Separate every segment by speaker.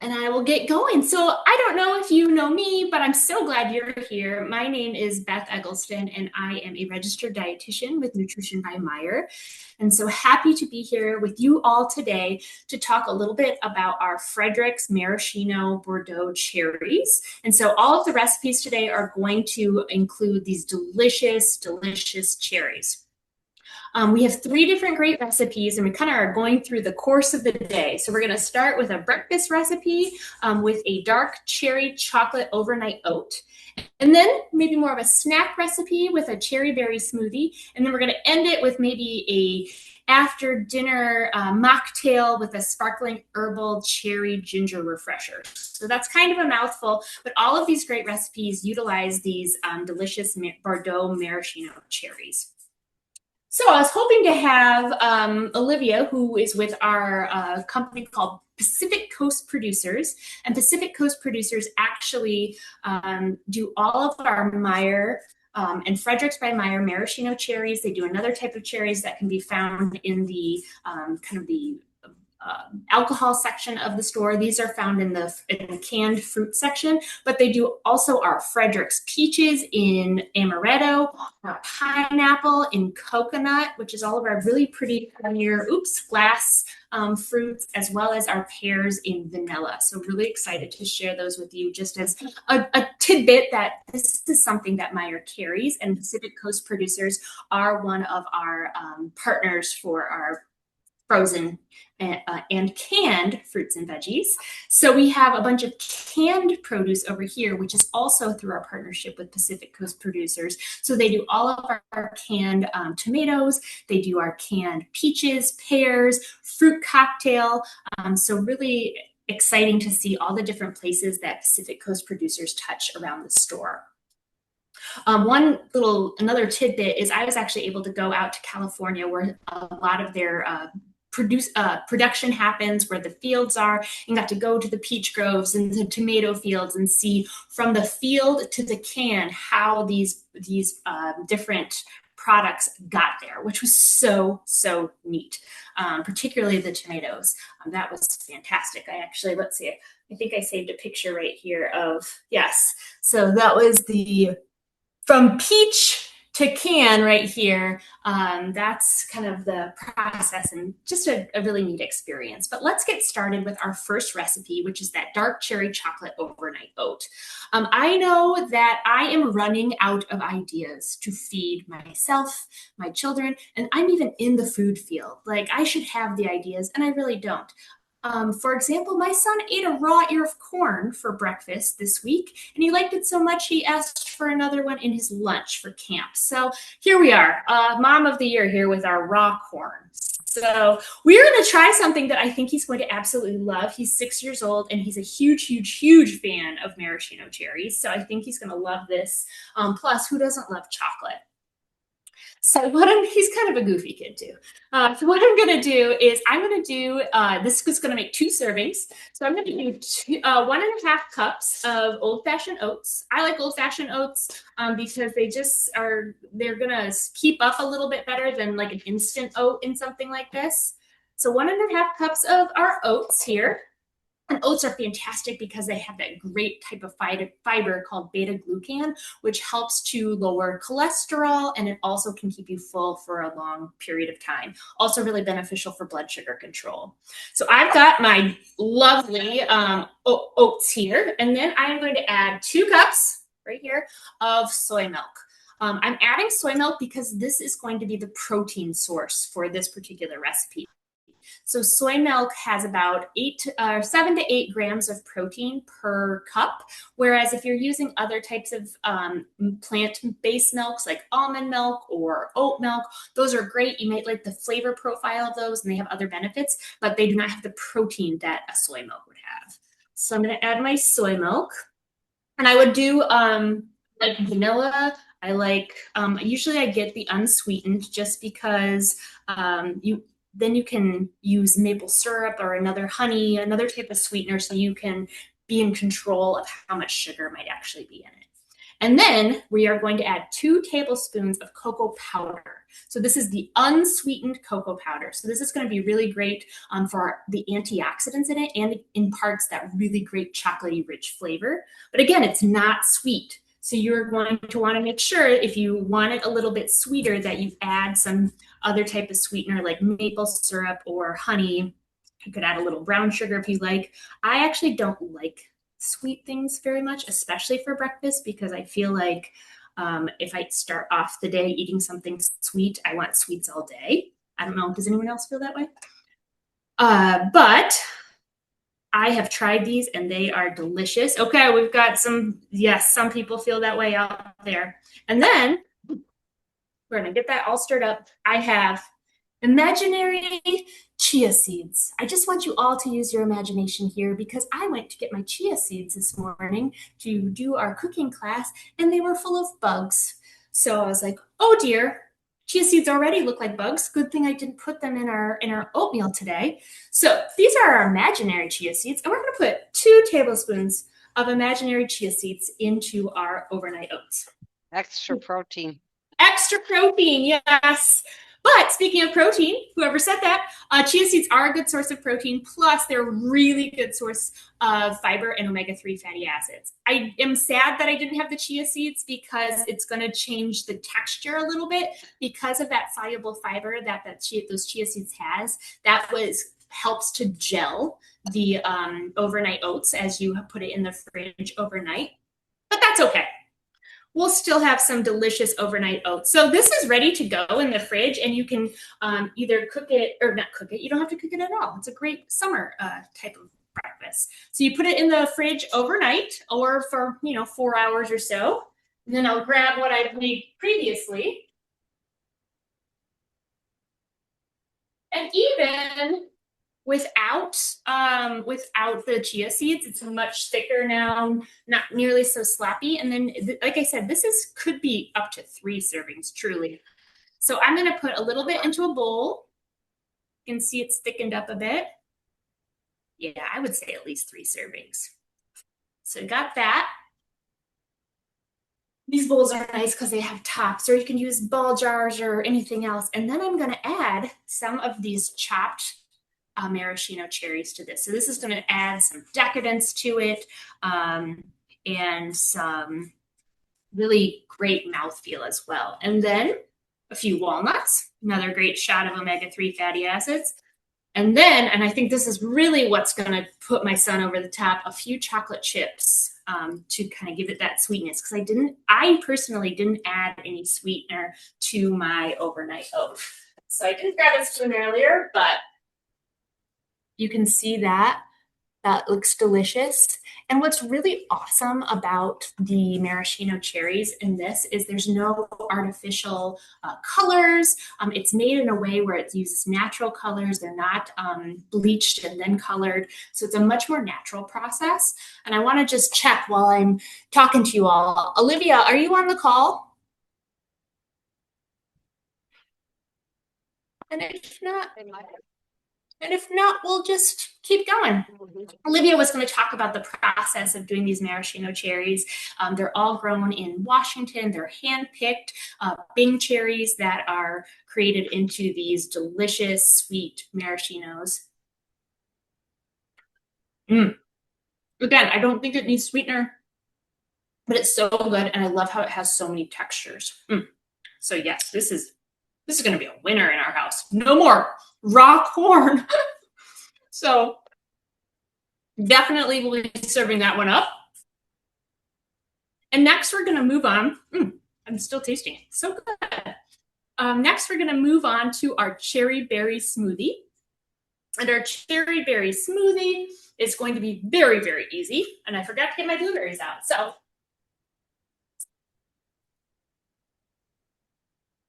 Speaker 1: And I will get going. So I don't know if you know me, but I'm so glad you're here. My name is Beth Eggleston, and I am a registered dietitian with Nutrition by Meyer. And so happy to be here with you all today to talk a little bit about our Fredericks Maraschino Bordeaux cherries. And so all of the recipes today are going to include these delicious, delicious cherries. We have three different great recipes, and we kind of are going through the course of the day. So we're going to start with a breakfast recipe with a dark cherry chocolate overnight oat. And then maybe more of a snack recipe with a cherry berry smoothie. And then we're going to end it with maybe a after dinner mocktail with a sparkling herbal cherry ginger refresher. So that's kind of a mouthful, but all of these great recipes utilize these delicious Bordeaux maraschino cherries. So I was hoping to have Olivia, who is with our company called Pacific Coast Producers. And Pacific Coast Producers actually do all of our Meyer and Fredericks by Meyer maraschino cherries. They do another type of cherries that can be found in the kind of the alcohol section of the store. These are found in the canned fruit section, but they do also our Fredericks peaches in amaretto, pineapple in coconut, which is all of our really pretty glass fruits, as well as our pears in vanilla. So really excited to share those with you just as a tidbit that this is something that Meyer carries, and Pacific Coast Producers are one of our partners for our frozen and canned fruits and veggies. So we have a bunch of canned produce over here, which is also through our partnership with Pacific Coast Producers. So they do all of our canned tomatoes, they do our canned peaches, pears, fruit cocktail. So really exciting to see all the different places that Pacific Coast Producers touch around the store. Another tidbit is I was actually able to go out to California where a lot of their production happens, where the fields are, and got to go to the peach groves and the tomato fields and see from the field to the can how these different products got there, which was so neat. Particularly the tomatoes. That was fantastic. Let's see, I think I saved a picture right here of, yes. So that was from peach to can right here. That's kind of the process, and just a really neat experience. But let's get started with our first recipe, which is that dark cherry chocolate overnight oat. I know that I am running out of ideas to feed myself, my children, and I'm even in the food field. Like, I should have the ideas, and I really don't. For example, my son ate a raw ear of corn for breakfast this week, and he liked it so much he asked for another one in his lunch for camp. So here we are, Mom of the Year here with our raw corn. So we're going to try something that I think he's going to absolutely love. He's 6 years old, and he's a huge fan of maraschino cherries. So I think he's going to love this. Plus, who doesn't love chocolate? So he's kind of a goofy kid too. So what I'm going to do is this is going to make 2 servings. So I'm going to do 1.5 cups of old-fashioned oats. I like old-fashioned oats because they're going to keep up a little bit better than like an instant oat in something like this. So 1.5 cups of our oats here. And oats are fantastic because they have that great type of fiber called beta-glucan, which helps to lower cholesterol, and it also can keep you full for a long period of time. Also really beneficial for blood sugar control. So I've got my lovely oats here, and then I'm going to add 2 cups right here of soy milk. I'm adding soy milk because this is going to be the protein source for this particular recipe. So soy milk has about 7 to 8 grams of protein per cup, whereas if you're using other types of plant-based milks like almond milk or oat milk, those are great. You might like the flavor profile of those, and they have other benefits, but they do not have the protein that a soy milk would have. So I'm going to add my soy milk, and I would do like vanilla. Usually I get the unsweetened just because then you can use maple syrup or another type of sweetener, so you can be in control of how much sugar might actually be in it. And then we are going to add 2 tablespoons of cocoa powder. So this is the unsweetened cocoa powder. So this is going to be really great for the antioxidants in it and imparts that really great chocolatey rich flavor. But again, it's not sweet. So you're going to want to make sure if you want it a little bit sweeter that you add some other type of sweetener like maple syrup or honey. You could add a little brown sugar if you like. I actually don't like sweet things very much, especially for breakfast, because I feel like if I start off the day eating something sweet, I want sweets all day. I don't know. Does anyone else feel that way? But I have tried these and they are delicious. Okay, we've got some, yes, some people feel that way out there. And then we're gonna get that all stirred up. I have imaginary chia seeds. I just want you all to use your imagination here because I went to get my chia seeds this morning to do our cooking class and they were full of bugs. So I was like, oh dear, chia seeds already look like bugs. Good thing I didn't put them in our oatmeal today. So these are our imaginary chia seeds, and we're going to put 2 tablespoons of imaginary chia seeds into our overnight oats.
Speaker 2: Extra protein.
Speaker 1: Extra protein, yes. But speaking of protein, whoever said that, chia seeds are a good source of protein. Plus, they're a really good source of fiber and omega-3 fatty acids. I am sad that I didn't have the chia seeds because it's going to change the texture a little bit because of that soluble fiber that those chia seeds has. That helps to gel the overnight oats as you put it in the fridge overnight. But that's okay. We'll still have some delicious overnight oats. So this is ready to go in the fridge, and you can either cook it or not cook it. You don't have to cook it at all. It's a great summer type of breakfast. So you put it in the fridge overnight or for 4 hours or so. And then I'll grab what I've made previously. And even without the chia seeds, it's much thicker now, not nearly so sloppy. And then, like I said, could be up to 3 servings, truly. So I'm going to put a little bit into a bowl. You can see it's thickened up a bit. Yeah, I would say at least 3 servings. So got that. These bowls are nice because they have tops, or you can use ball jars or anything else. And then I'm going to add some of these chopped maraschino cherries to this. So this is going to add some decadence to it and some really great mouthfeel as well. And then a few walnuts, another great shot of omega-3 fatty acids. And then, and I think this is really what's going to put my son over the top, a few chocolate chips to kind of give it that sweetness. Because I personally didn't add any sweetener to my overnight oat. So I didn't grab a spoon earlier, but you can see that looks delicious. And what's really awesome about the maraschino cherries in this is there's no artificial colors. It's made in a way where it uses natural colors. They're not bleached and then colored. So it's a much more natural process. And I want to just check while I'm talking to you all. Olivia, are you on the call? And if not, we'll just keep going. Olivia was going to talk about the process of doing these maraschino cherries. They're all grown in Washington. They're hand-picked Bing cherries that are created into these delicious, sweet maraschinos. Again, I don't think it needs sweetener, but it's so good, and I love how it has so many textures. So yes, this is going to be a winner in our house. No more raw corn. So definitely we'll be serving that one up. And next we're going to move on. I'm still tasting it. So good. Next we're going to move on to our cherry berry smoothie. And our cherry berry smoothie is going to be very, very easy. And I forgot to get my blueberries out. So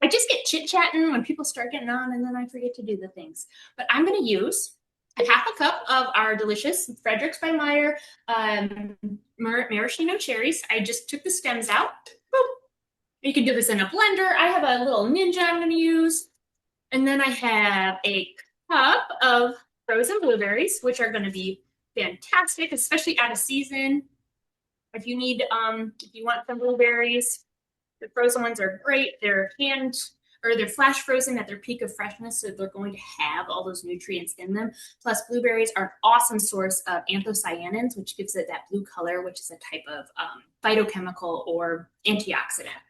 Speaker 1: I just get chit-chatting when people start getting on, and then I forget to do the things. But I'm going to use a half a cup of our delicious Fredericks by Meyer maraschino cherries. I just took the stems out. Boop. You can do this in a blender. I have a little Ninja I'm going to use. And then I have a cup of frozen blueberries, which are going to be fantastic, especially out of season. If you need, if you want some blueberries, the frozen ones are great. They're canned or they're flash frozen at their peak of freshness, so they're going to have all those nutrients in them. Plus, blueberries are an awesome source of anthocyanins, which gives it that blue color, which is a type of phytochemical or antioxidant.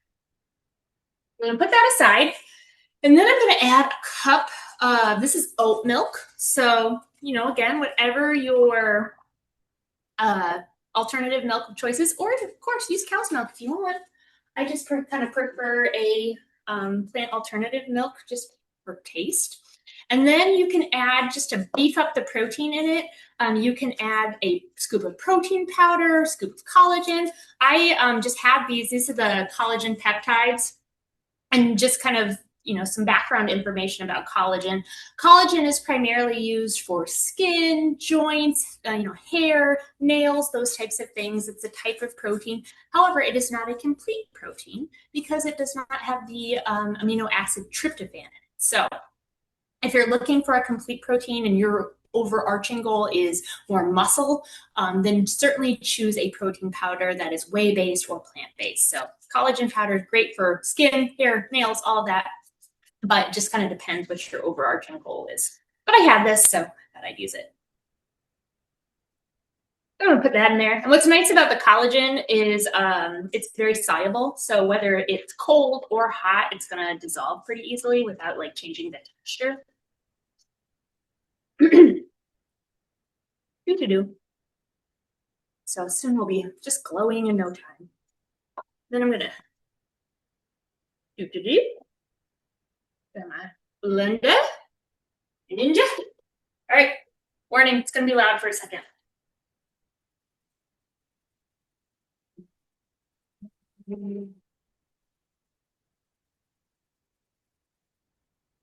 Speaker 1: I'm going to put that aside. And then I'm going to add a cup of, this is oat milk. So, you know, again, whatever your alternative milk choices, or of course, use cow's milk if you want. I just kind of prefer a plant alternative milk just for taste. And then you can add, just to beef up the protein in it, you can add a scoop of protein powder, scoop of collagen. I just have these are the collagen peptides, and just kind of, you know, some background information about collagen. Collagen is primarily used for skin, joints, you know, hair, nails, those types of things. It's a type of protein. However, it is not a complete protein because it does not have the amino acid tryptophan in it. So if you're looking for a complete protein and your overarching goal is more muscle, then certainly choose a protein powder that is whey-based or plant-based. So collagen powder is great for skin, hair, nails, all of that, but it just kind of depends what your overarching goal is. But I have this, so I thought I'd use it. I'm gonna put that in there. And what's nice about the collagen is it's very soluble. So whether it's cold or hot, it's gonna dissolve pretty easily without like changing the texture. Do. So soon we'll be just glowing in no time. Then I'm gonna do. My blender, ninja. All right, warning, it's gonna be loud for a second.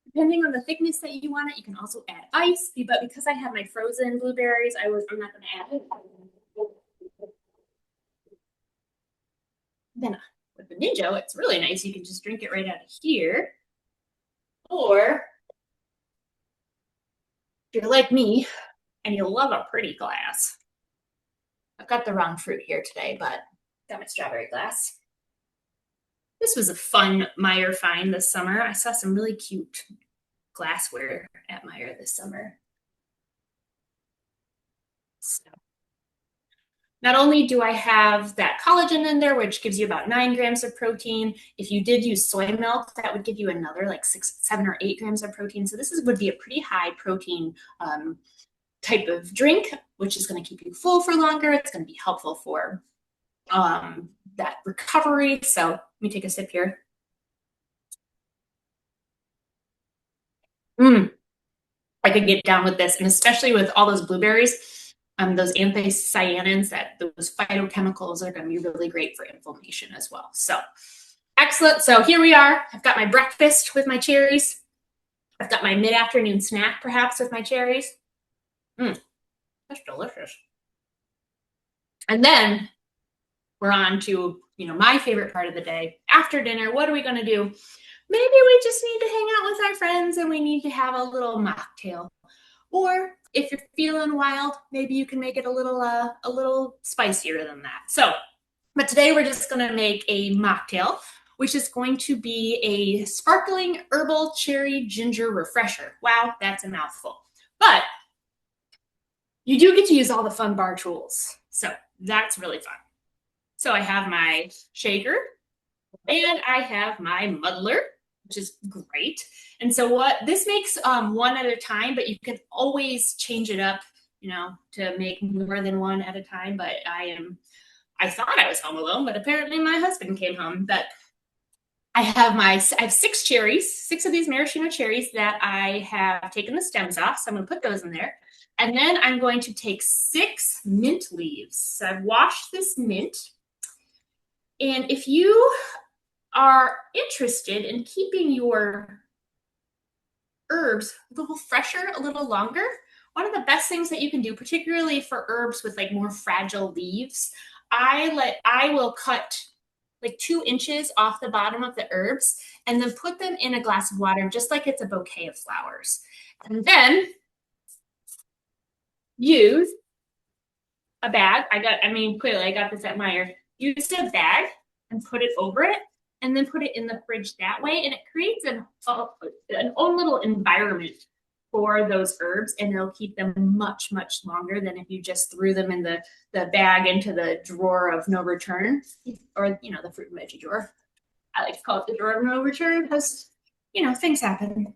Speaker 1: Depending on the thickness that you want it, you can also add ice, but because I have my frozen blueberries, I'm not gonna add it. Then with the Ninja, it's really nice. You can just drink it right out of here. Or if you're like me and you love a pretty glass, I've got the wrong fruit here today, but got my strawberry glass. This was a fun Meijer find this summer. I saw some really cute glassware at Meijer this summer. So not only do I have that collagen in there, which gives you about 9 grams of protein. If you did use soy milk, that would give you another like 7 or 8 grams of protein. So this would be a pretty high protein type of drink, which is going to keep you full for longer. It's going to be helpful for that recovery. So let me take a sip here. I could get down with this, and especially with all those blueberries. Those anthocyanins, those phytochemicals are going to be really great for inflammation as well. So excellent. So here we are. I've got my breakfast with my cherries. I've got my mid-afternoon snack, perhaps, with my cherries. That's delicious. And then we're on to, you know, my favorite part of the day. After dinner, what are we going to do? Maybe we just need to hang out with our friends and we need to have a little mocktail. Or if you're feeling wild, maybe you can make it a little spicier than that. So, but today we're just going to make a mocktail, which is going to be a sparkling herbal cherry ginger refresher. Wow, that's a mouthful. But you do get to use all the fun bar tools. So that's really fun. So I have my shaker and I have my muddler, which is great. And so what this makes one at a time, but you can always change it up, you know, to make more than one at a time. But I thought I was home alone, but apparently my husband came home. But I have 6 cherries, 6 of these maraschino cherries that I have taken the stems off. So I'm going to put those in there. And then I'm going to take 6 mint leaves. So I've washed this mint. And if you are interested in keeping your herbs a little fresher, a little longer, one of the best things that you can do, particularly for herbs with like more fragile leaves, I will cut like 2 inches off the bottom of the herbs and then put them in a glass of water, just like it's a bouquet of flowers. And then use a bag. Clearly I got this at Meyer. Use a bag and put it over it and then put it in the fridge that way. And it creates an own little environment for those herbs and it'll keep them much, much longer than if you just threw them in the bag into the drawer of no return or, the fruit and veggie drawer. I like to call it the drawer of no return because, things happen.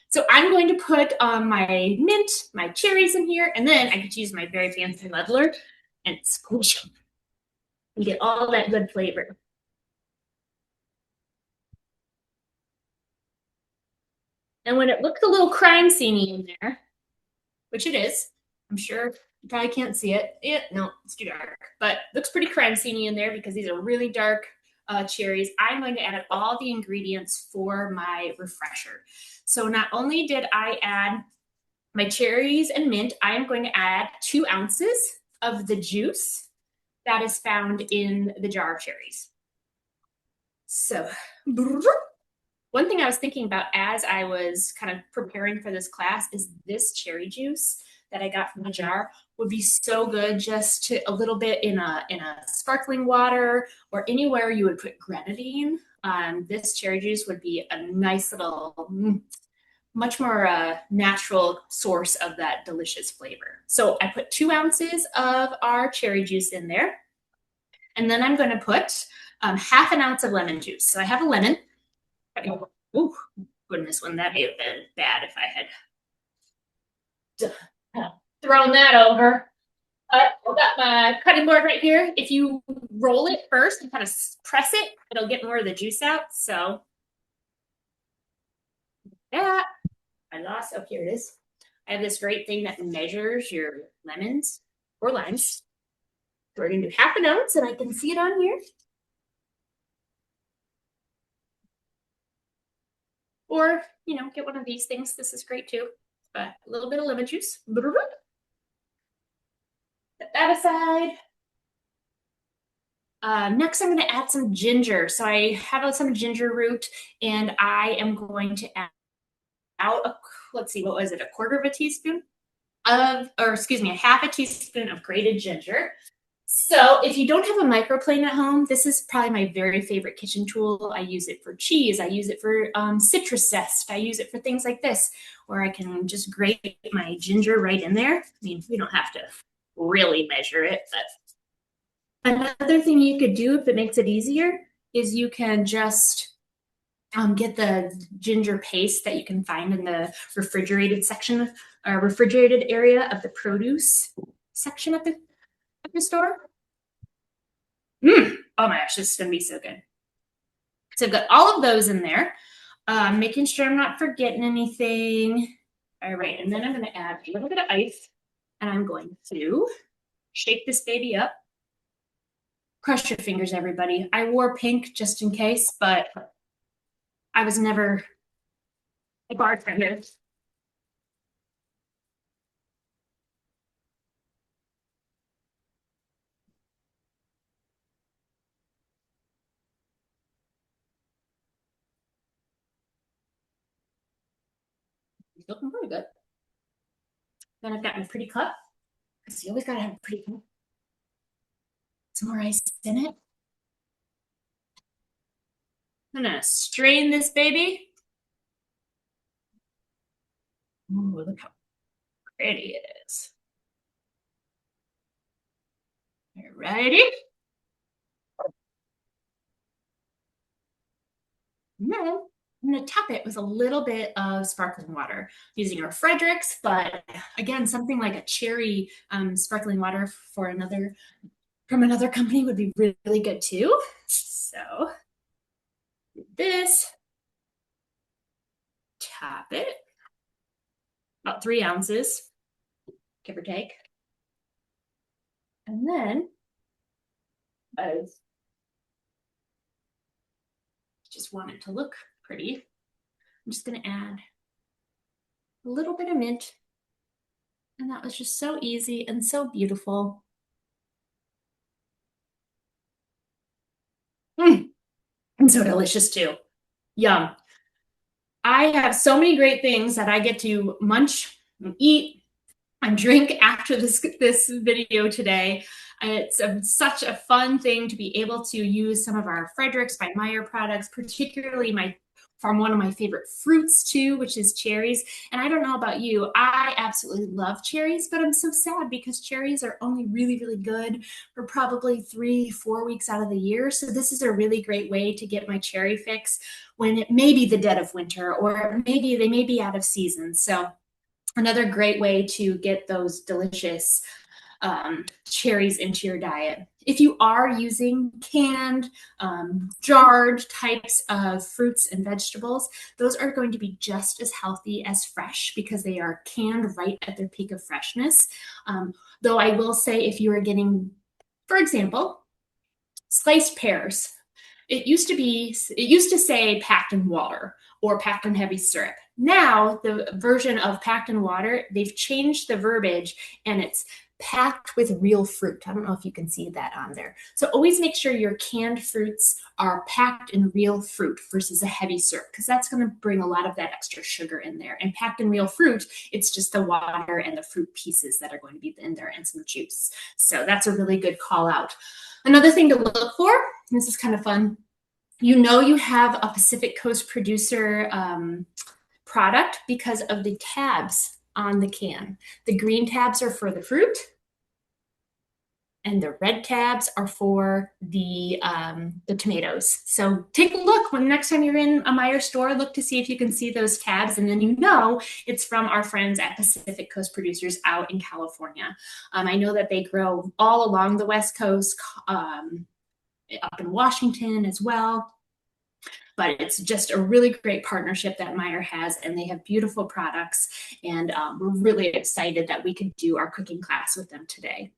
Speaker 1: So I'm going to put my mint, my cherries in here, and then I get to use my very fancy leveler and squish them and get all that good flavor. And when it looks a little crime scene in there, which it is, I'm sure you probably can't see it. No, it's too dark, but looks pretty crime scene in there because these are really dark cherries. I'm going to add all the ingredients for my refresher. So not only did I add my cherries and mint, I am going to add 2 ounces of the juice that is found in the jar of cherries. So, one thing I was thinking about as I was kind of preparing for this class is this cherry juice that I got from the jar would be so good just to a little bit in a sparkling water or anywhere you would put grenadine. This cherry juice would be a nice little, much more natural source of that delicious flavor. So I put 2 ounces of our cherry juice in there. And then I'm going to put half an ounce of lemon juice. So I have a lemon. Oh, goodness, wouldn't that have been bad if I had thrown that over. I've got my cutting board right here. If you roll it first and kind of press it, it'll get more of the juice out. So yeah, I lost. Oh, here it is. I have this great thing that measures your lemons or limes. So we're going to do half an ounce, and I can see it on here. Or, get one of these things. This is great too. But a little bit of lemon juice. Set that aside. Next, I'm going to add some ginger. So I have some ginger root, and I am going to add out let's see, what was it? A quarter of a teaspoon a half a teaspoon of grated ginger. So if you don't have a microplane at home, this is probably my very favorite kitchen tool. I use it for cheese. I use it for citrus zest. I use it for things like this, where I can just grate my ginger right in there. I mean, we don't have to really measure it, but another thing you could do if it makes it easier is you can just get the ginger paste that you can find in the refrigerated section or refrigerated area of the produce section of the store. Oh my gosh, this is gonna be so good. So I've got all of those in there, making sure I'm not forgetting anything. All right, and then I'm gonna add a little bit of ice, and I'm going to shake this baby up. Crush your fingers, everybody. I wore pink just in case, but I was never a bartender. It's looking pretty good. Then I've got my pretty cup, because you always gotta have a pretty cup. Some more ice in it. I'm gonna strain this baby. Ooh, look how pretty it is. Alrighty. Then I'm going to top it with a little bit of sparkling water using our Fredericks, but again, something like a cherry sparkling water from another company would be really good too. So this, top it, about 3 ounces, give or take. And then I just want it to look pretty. I'm just going to add a little bit of mint. And that was just so easy and so beautiful. And so delicious too. Yum. I have so many great things that I get to munch and eat drink after this video today. It's such a fun thing to be able to use some of our Fredericks by Meyer products, particularly from one of my favorite fruits too, which is cherries. And I don't know about you, I absolutely love cherries, but I'm so sad because cherries are only really, really good for probably 3, 4 weeks out of the year. So this is a really great way to get my cherry fix when it may be the dead of winter, or maybe they may be out of season. So another great way to get those delicious cherries into your diet. If you are using canned, jarred types of fruits and vegetables, those are going to be just as healthy as fresh because they are canned right at their peak of freshness. Though I will say, if you are getting, for example, sliced pears, it used to say packed in water or packed in heavy syrup. Now the version of packed in water, they've changed the verbiage and it's packed with real fruit. I don't know if you can see that on there. So always make sure your canned fruits are packed in real fruit versus a heavy syrup, because that's going to bring a lot of that extra sugar in there. And packed in real fruit, it's just the water and the fruit pieces that are going to be in there and some juice. So that's a really good call out. Another thing to look for, this is kind of fun, you have a Pacific Coast producer product because of the tabs on the can. The green tabs are for the fruit, and the red tabs are for the tomatoes. So take a look when next time you're in a Meijer store, look to see if you can see those tabs, and then it's from our friends at Pacific Coast Producers out in California. I know that they grow all along the West Coast, up in Washington as well. But it's just a really great partnership that Meijer has, and they have beautiful products. And we're really excited that we could do our cooking class with them today.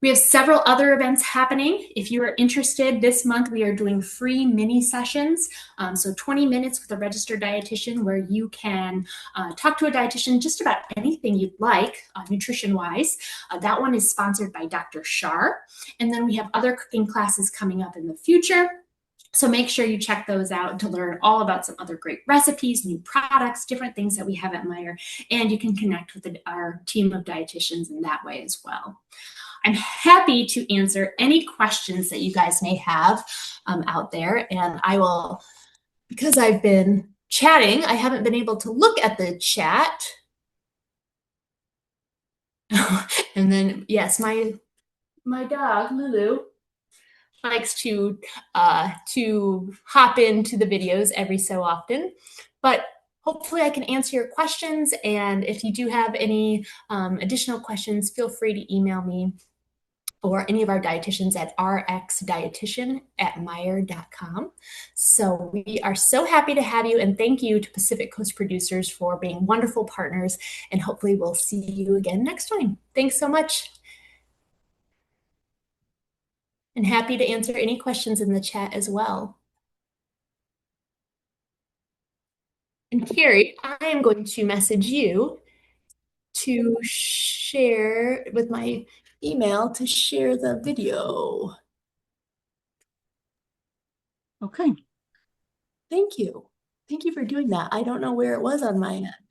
Speaker 1: We have several other events happening. If you are interested, this month we are doing free mini sessions. So 20 minutes with a registered dietitian where you can talk to a dietitian just about anything you'd like, nutrition-wise. That one is sponsored by Dr. Shar. And then we have other cooking classes coming up in the future. So make sure you check those out to learn all about some other great recipes, new products, different things that we have at Meijer. And you can connect with our team of dietitians in that way as well. I'm happy to answer any questions that you guys may have out there. And I will, because I've been chatting, I haven't been able to look at the chat. And then, yes, my dog, Lulu, likes to hop into the videos every so often. But hopefully I can answer your questions. And if you do have any additional questions, feel free to email me or any of our dietitians at rxdietitian@meijer.com. So we are so happy to have you, and thank you to Pacific Coast Producers for being wonderful partners, and hopefully we'll see you again next time. Thanks so much. And happy to answer any questions in the chat as well. And Carrie, I am going to message you to share with my email to share the video.
Speaker 3: Okay.
Speaker 1: Thank you. Thank you for doing that. I don't know where it was on my end.